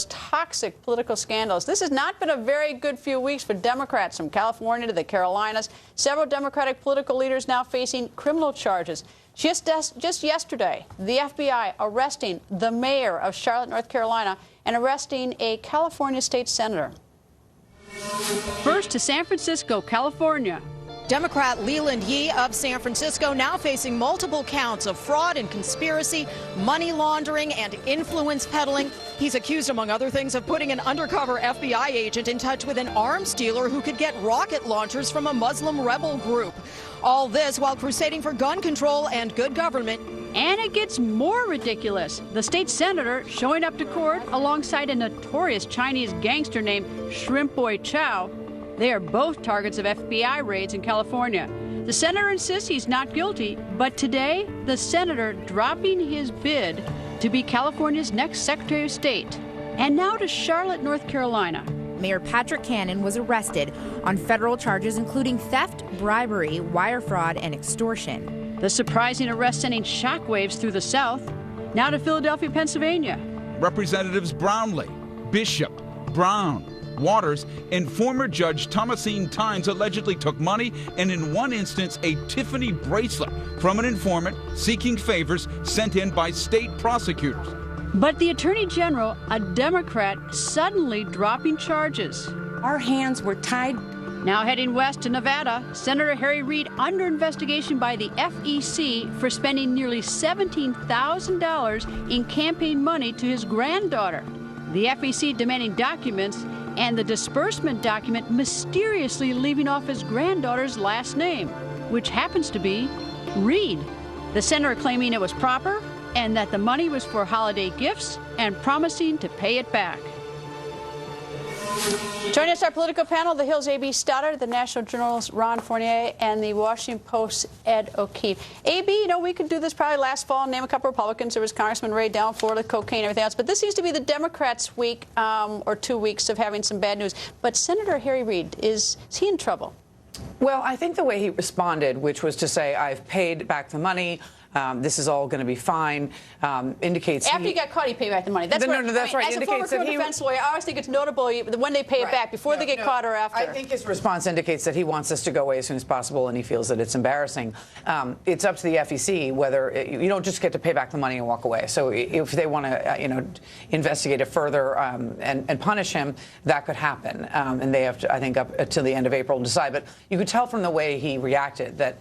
Toxic political scandals. This has not been a very good few weeks for Democrats from California to the Carolinas. Several Democratic political leaders now facing criminal charges. Just yesterday, the FBI arresting the mayor of Charlotte, North Carolina, and arresting a California state senator. First to San Francisco, California. Democrat Leland Yee of San Francisco now facing multiple counts of fraud and conspiracy, money laundering, and influence peddling. He's accused, among other things, of putting an undercover FBI agent in touch with an arms dealer who could get rocket launchers from a Muslim rebel group. All this while crusading for gun control and good government. And it gets more ridiculous. The state senator showing up to court alongside a notorious Chinese gangster named Shrimp Boy Chow. They are both targets of FBI raids in California. The senator insists he's not guilty, but today, the senator dropping his bid to be California's next Secretary of State. And now to Charlotte, North Carolina. Mayor Patrick Cannon was arrested on federal charges including theft, bribery, wire fraud, and extortion. The surprising arrest sending shockwaves through the South. Now to Philadelphia, Pennsylvania. Representatives Brownley, Bishop, Brown, Waters, and former Judge Thomasine Tynes allegedly took money and, in one instance, a Tiffany bracelet from an informant seeking favors sent in by state prosecutors. But the Attorney General, a Democrat, suddenly dropping charges. Our hands were tied. Now heading west to Nevada, Senator Harry Reid under investigation by the FEC for spending nearly $17,000 in campaign money to his granddaughter. The FEC demanding documents and the disbursement document mysteriously leaving off his granddaughter's last name, which happens to be Reid. The senator claiming it was proper and that the money was for holiday gifts and promising to pay it back. Joining us, our political panel, The Hill's A.B. Stoddard, the National Journal's Ron Fournier, and the Washington Post's Ed O'Keefe. A.B., you know, we could do this probably last fall, name a couple of Republicans. There was Congressman Ray down Florida, cocaine, everything else. But this seems to be the Democrats' week or 2 weeks of having some bad news. But Senator Harry Reid, is he in trouble? Well, I think the way he responded, which was to say, I've paid back the money, this is all going to be fine, indicates after he got caught, he paid back the money. That's right. As a former criminal defense lawyer, I always think it's notable when they pay it back, before they get caught or after. I think his response indicates that he wants this to go away as soon as possible, and he feels that it's embarrassing. It's up to the FEC whether you don't just get to pay back the money and walk away. So if they want to, investigate it further and punish him, that could happen. And they have to, I think, up until the end of April to decide. But you could tell from the way he reacted that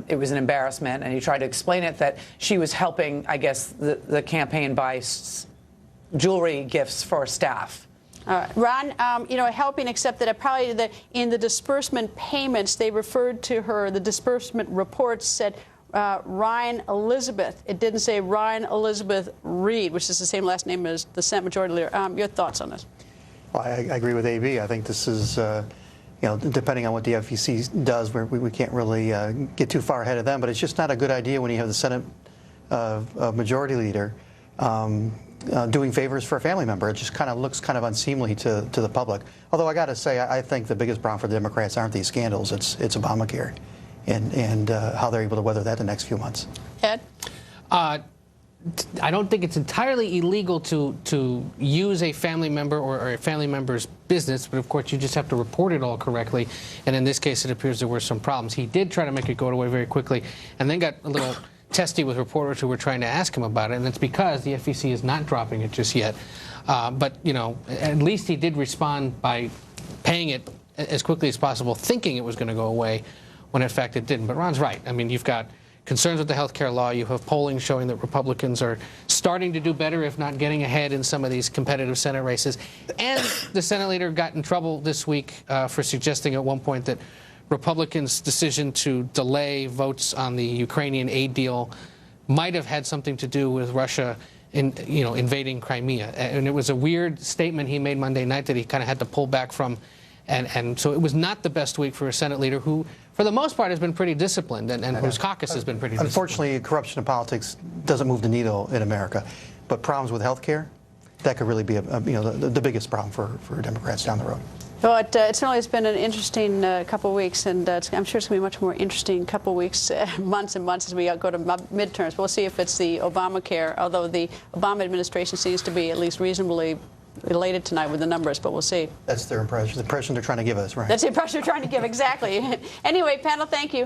it was an embarrassment, and he tried to explain it that she was helping, I guess, the campaign buy jewelry gifts for staff. Ron, helping, except that probably in the disbursement payments, they referred to her, the disbursement reports said Ryan Elizabeth. It didn't say Ryan Elizabeth Reid, which is the same last name as the Senate Majority Leader. Your thoughts on this? Well, I agree with A.B. I think this is, depending on what the FEC does, we can't really get too far ahead of them. But it's just not a good idea when you have the Senate Majority Leader doing favors for a family member. It just kind of looks kind of unseemly to the public. Although I got to say, I think the biggest problem for the Democrats aren't these scandals. It's Obamacare and how they're able to weather that the next few months. Ed? I don't think it's entirely illegal to use a family member or a family member's business, but of course you just have to report it all correctly. And in this case, it appears there were some problems. He did try to make it go away very quickly, and then got a little testy with reporters who were trying to ask him about it. And it's because the FEC is not dropping it just yet. But at least he did respond by paying it as quickly as possible, thinking it was going to go away, when in fact it didn't. But Ron's right. I mean, you've got concerns with the health care law. You have polling showing that Republicans are starting to do better, if not getting ahead in some of these competitive Senate races. And the Senate leader got in trouble this week for suggesting at one point that Republicans' decision to delay votes on the Ukrainian aid deal might have had something to do with Russia invading Crimea. And it was a weird statement he made Monday night that he kind of had to pull back from. And so it was not the best week for a Senate leader who, for the most part, has been pretty disciplined and whose caucus has been pretty disciplined. Unfortunately, corruption in politics doesn't move the needle in America. But problems with health care, that could really be the biggest problem for Democrats down the road. Well, it's been an interesting couple of weeks, and I'm sure it's going to be a much more interesting couple of weeks, months and months as we go to midterms. We'll see if it's the Obamacare, although the Obama administration seems to be at least reasonably elated tonight with the numbers, but we'll see. That's their impression, the impression they're trying to give us, right? That's the impression they're trying to give, exactly. Anyway, panel, thank you.